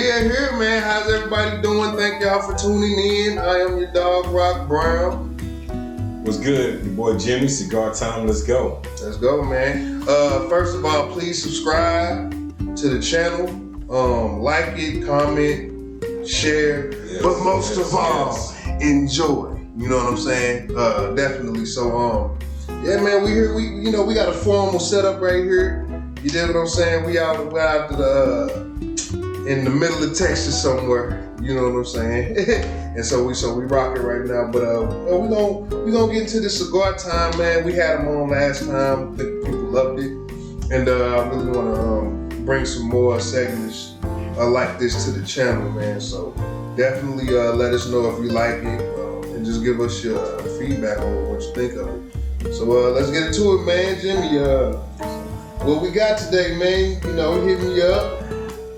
We are here, man. How's everybody doing? Thank y'all for tuning in. I am your dog, Rock Brown. What's good? Your boy Jimmy, Cigar Time, let's go. Let's go, man. First of all, please subscribe to the channel. Like it, comment, share. Yes, but most of all, yes. enjoy. You know what I'm saying? Definitely. So, yeah, man, we here. We got a formal setup right here. You dig what I'm saying? We out to the in the middle of Texas somewhere. You know what I'm saying? And so we rocking right now. But we gonna get into the cigar time, man. We had them on last time. I think people loved it, and I really want to bring some more segments like this to the channel, man. So definitely let us know if you like it, and just give us your feedback on what you think of it. So let's get into it, man. Jimmy, what we got today, man? You know, hit me up.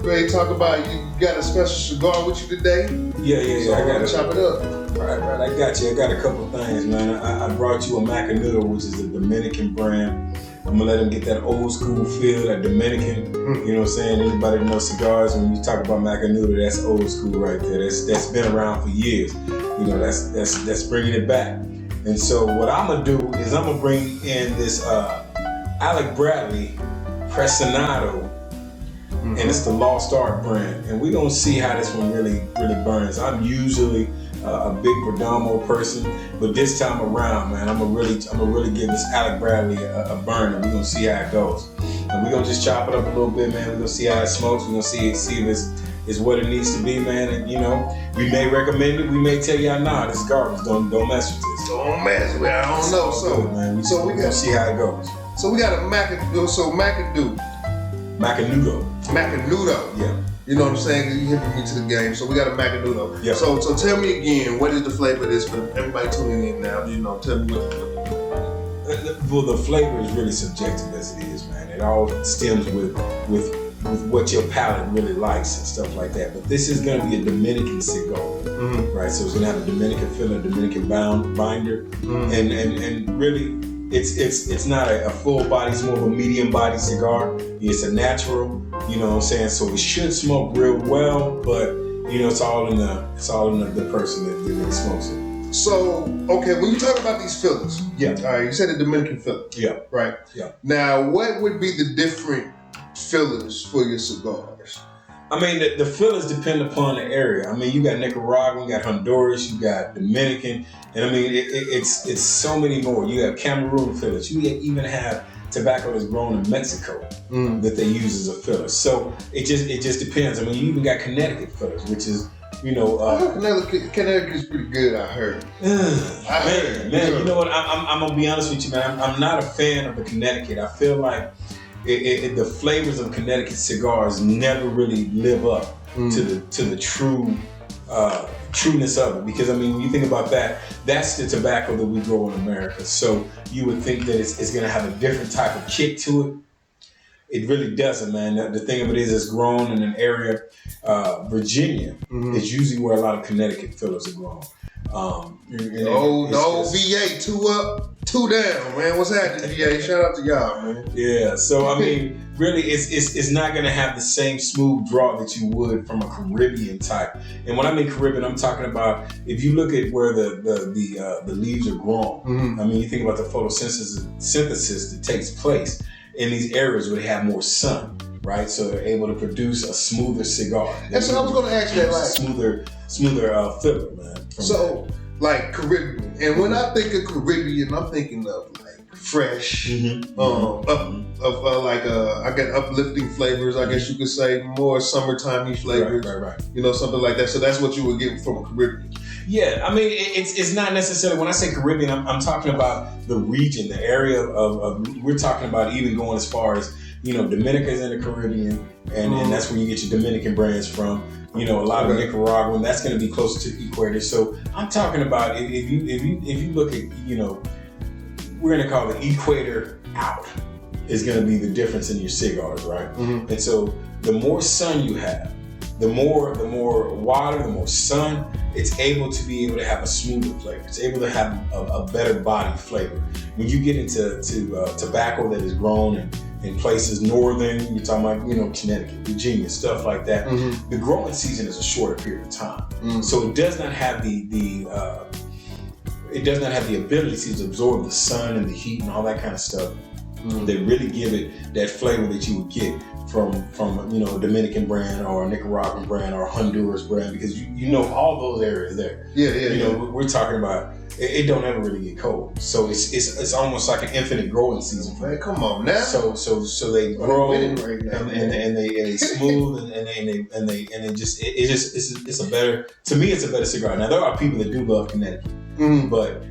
Ready to talk about you got a special cigar with you today? Yeah. So I got to chop it up. Right. I got you. I got a couple things, man. I brought you a Macanudo, which is a Dominican brand. I'm gonna let them get that old school feel, that Dominican. You know what I'm saying? Anybody that knows cigars, when you talk about Macanudo, that's old school right there. That's been around for years. You know, that's bringing it back. And so what I'm gonna do is I'm gonna bring in this Alec Bradley Preciado. And it's the Lost Art brand, and we're gonna see how this one really burns. I'm usually a big Perdomo person, but this time around, man, I'm gonna really give this Alec Bradley a burn, and we're gonna see how it goes. And we're gonna just chop it up a little bit, man. We're gonna see how it smokes. We're gonna see if it's what it needs to be, man. And you know, we may recommend it. We may tell y'all, nah, this is garbage. Don't mess with this. Don't mess with it. I don't know. So, good, man. we gonna see how it goes. So we got a Macanudo. Yeah. You know what I'm saying? 'Cause you hit me to the game. So we got a Macanudo. Yeah. So tell me again, what is the flavor of this for everybody tuning in now? You know, tell me what. Well, the flavor is really subjective as it is, man. It all stems with what your palate really likes and stuff like that. But this is gonna be a Dominican cigar, right? So it's gonna have a Dominican filler, Dominican binder, and really. It's not a full body, it's more of a medium body cigar. It's a natural, you know what I'm saying? So it should smoke real well, but you know, it's all in the person that smokes it. So, okay, when you talk about these fillers, yeah. All right, you said a Dominican filler. Yeah. Right? Yeah. Now, what would be the different fillers for your cigars? I mean, the fillers depend upon the area. I mean, you got Nicaraguan, you got Honduras, you got Dominican, and I mean, it's so many more. You have Cameroon fillers. You even have tobacco that's grown in Mexico that they use as a filler. So it just depends. I mean, you even got Connecticut fillers, which is, you know, Connecticut is pretty good. I heard. Man, you know what? I'm gonna be honest with you, man. I'm not a fan of the Connecticut. I feel like the flavors of Connecticut cigars never really live up to the true trueness of it, because I mean, when you think about that, that's the tobacco that we grow in America. So you would think that it's going to have a different type of kick to it. It really doesn't, man. The thing of it is, it's grown in an area, Virginia is usually where a lot of Connecticut fillers are grown. The old VA, 2 up, 2 down, man. What's happening, VA? Shout out to y'all, man. Yeah, so I mean, really, it's not gonna have the same smooth draw that you would from a Caribbean type. And when I mean Caribbean, I'm talking about if you look at where the leaves are grown. I mean, you think about the photosynthesis that takes place in these areas where they have more sun, right? So they're able to produce a smoother cigar. And so I was gonna ask that, like smoother filler, man. So, like Caribbean, and when I think of Caribbean, I'm thinking of like fresh, I get uplifting flavors. I guess you could say more summertimey flavors. Right. You know, something like that. So that's what you would get from a Caribbean. Yeah, I mean, it's not necessarily, when I say Caribbean, I'm talking about the region, the area of we're talking about even going as far as, you know, Dominica's in the Caribbean, and that's where you get your Dominican brands from. You know, a lot of Nicaraguan, that's going to be closer to the equator. So I'm talking about if you look at, you know, we're going to call the equator out is going to be the difference in your cigars, right? And so the more sun you have, the more water, the more sun, it's able to have a smoother flavor. It's able to have a better body flavor. When you get into tobacco that is grown in places northern, you're talking about, Connecticut, Virginia, stuff like that. The growing season is a shorter period of time. So it does not have the ability to absorb the sun and the heat and all that kind of stuff that really give it that flavor that you would get from a Dominican brand or a Nicaraguan brand or a Honduras brand, because all those areas there. We're talking about it don't ever really get cold, so it's almost like an infinite growing season. Man, come on now. So they grow right now, and they smooth and they just it's a better, to me it's a better cigar. Now there are people that do love Connecticut, but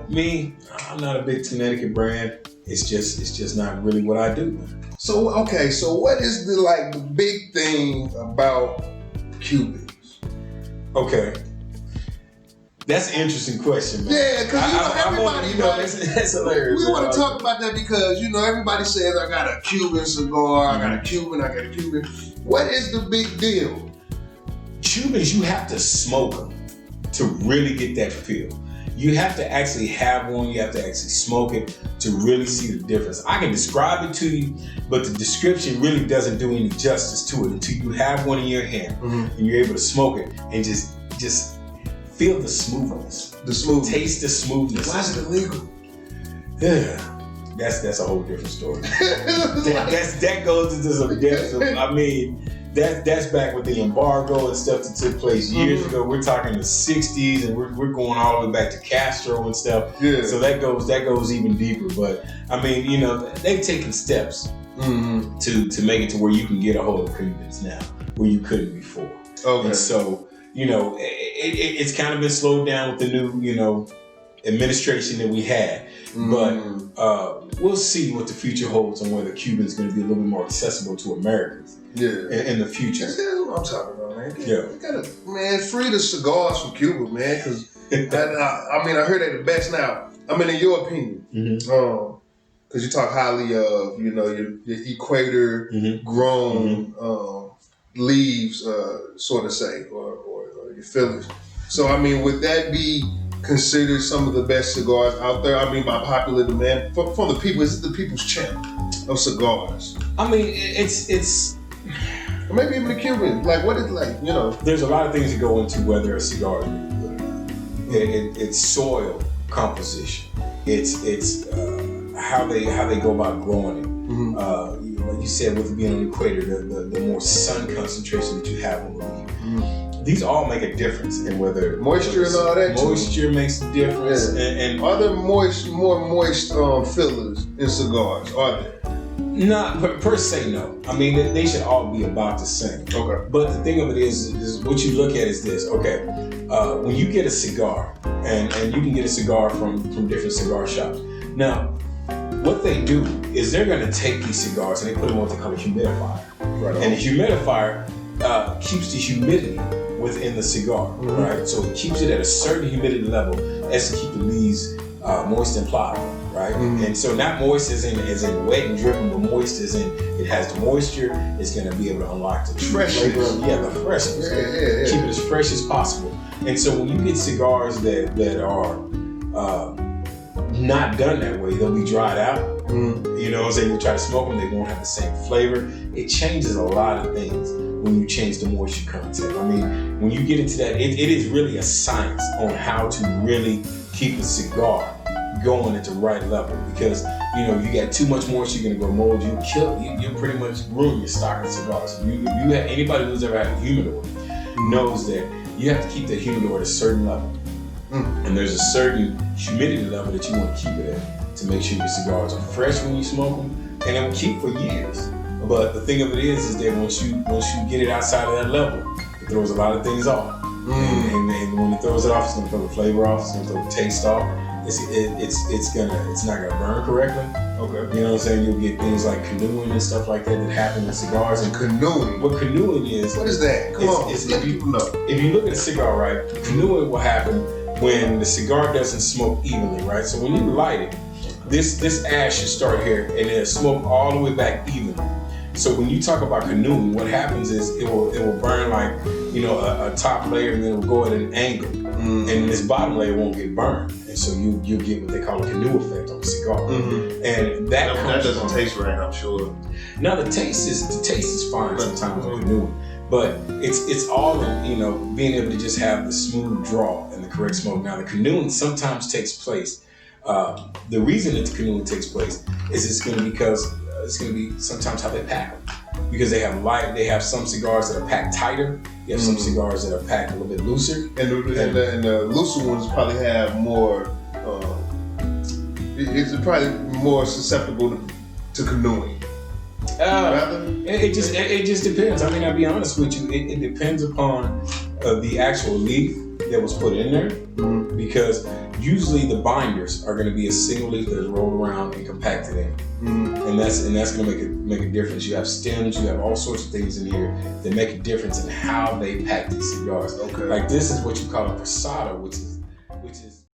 me, I'm not a big Connecticut brand. It's just not really what I do. So what is the big thing about Cubans? Okay. That's an interesting question, man. Yeah, because everybody, that's hilarious. We want to talk about that because everybody says I got a Cuban cigar, I got a Cuban. What is the big deal? Cubans, you have to smoke them to really get that feel. You have to actually have one. You have to actually smoke it to really see the difference. I can describe it to you, but the description really doesn't do any justice to it until you have one in your hand and you're able to smoke it and just feel the smoothness. Taste the smoothness. Why is it illegal? Yeah, that's a whole different story. that goes into some depths of, that's back with the embargo and stuff that took place years ago. We're talking the 60s, and we're going all the way back to Castro and stuff. Yeah. So that goes even deeper. But they've taken steps to make it to where you can get a hold of Cubans now, where you couldn't before. Okay. And so it's kind of been slowed down with the new administration that we had. But we'll see what the future holds and whether Cuban's going to be a little bit more accessible to Americans. In the future. That's what I'm talking about, man. Yeah. We gotta, free the cigars from Cuba, man, because I heard they're the best now. In your opinion, because you talk highly of, your equator grown leaves, sort of say, or your fillers. So, would that be considered some of the best cigars out there? By popular demand from the people. Is it the people's champ of cigars? It's or maybe even the Cuban. What is There's a lot of things that go into whether a cigar is really good or not. It's soil composition. It's how they go about growing it. Like you said, with it being on the equator, the more sun concentration that you have on the leaf. These all make a difference in whether moisture and all that. Moisture makes a difference. Yeah. And are there more moist fillers in cigars? Are there? Not per se, no. They should all be about the same. Okay. But the thing of it is what you look at is this. Okay, when you get a cigar, and you can get a cigar from different cigar shops. Now, what they do is they're going to take these cigars and they put them on what they call a humidifier. Right. And the humidifier keeps the humidity within the cigar, right? So it keeps it at a certain humidity level as to keep the leaves moist and pliable. Right? And so not moist as in wet and dripping, but moist as in it has the moisture. It's going to be able to unlock the flavor. The freshness. Keep it as fresh as possible. And so when you get cigars that are not done that way, they'll be dried out. You know what I'm saying? You try to smoke them, they won't have the same flavor. It changes a lot of things when you change the moisture content. When you get into that, it is really a science on how to really keep a cigar going at the right level, because you got too much moisture, you're gonna go mold. You pretty much ruin your stock of cigars. Anybody who's ever had a humidor knows that you have to keep that humidor at a certain level, and there's a certain humidity level that you want to keep it at to make sure your cigars are fresh when you smoke them, and it will keep for years. But the thing of it is that once you get it outside of that level, it throws a lot of things off, and when it throws it off, it's gonna throw the flavor off, it's gonna throw the taste off. It's not gonna burn correctly. Okay. You know what I'm saying? You'll get things like canoeing and stuff like that happen in cigars. And canoeing. What canoeing is? What is that? Come on. Let people know. If you look at a cigar, right, canoeing will happen when the cigar doesn't smoke evenly, right? So when you light it, this ash should start here and then smoke all the way back evenly. So when you talk about canoeing, what happens is it will burn like, you know, a top layer, and then it will go at an angle, and this bottom layer won't get burned, and so you get what they call a canoe effect on the cigar, and that doesn't taste right, I'm sure. Now the taste is fine sometimes on canoeing, but it's all in, you know, being able to just have the smooth draw and the correct smoke. Now the canoeing sometimes takes place. The reason that the canoeing takes place is it's going to be sometimes how they pack them, because they have some cigars that are packed tighter. You have some cigars that are packed a little bit looser, and the looser ones probably have more. It's probably more susceptible to canoeing. It just depends. I mean, I'll be honest with you. It depends upon the actual leaf that was put in there, because usually the binders are going to be a single leaf that is rolled around and compacted in, and that's going to make a difference. You have stems, you have all sorts of things in here that make a difference in how they pack these cigars. Okay. Like this is what you call a posada, which is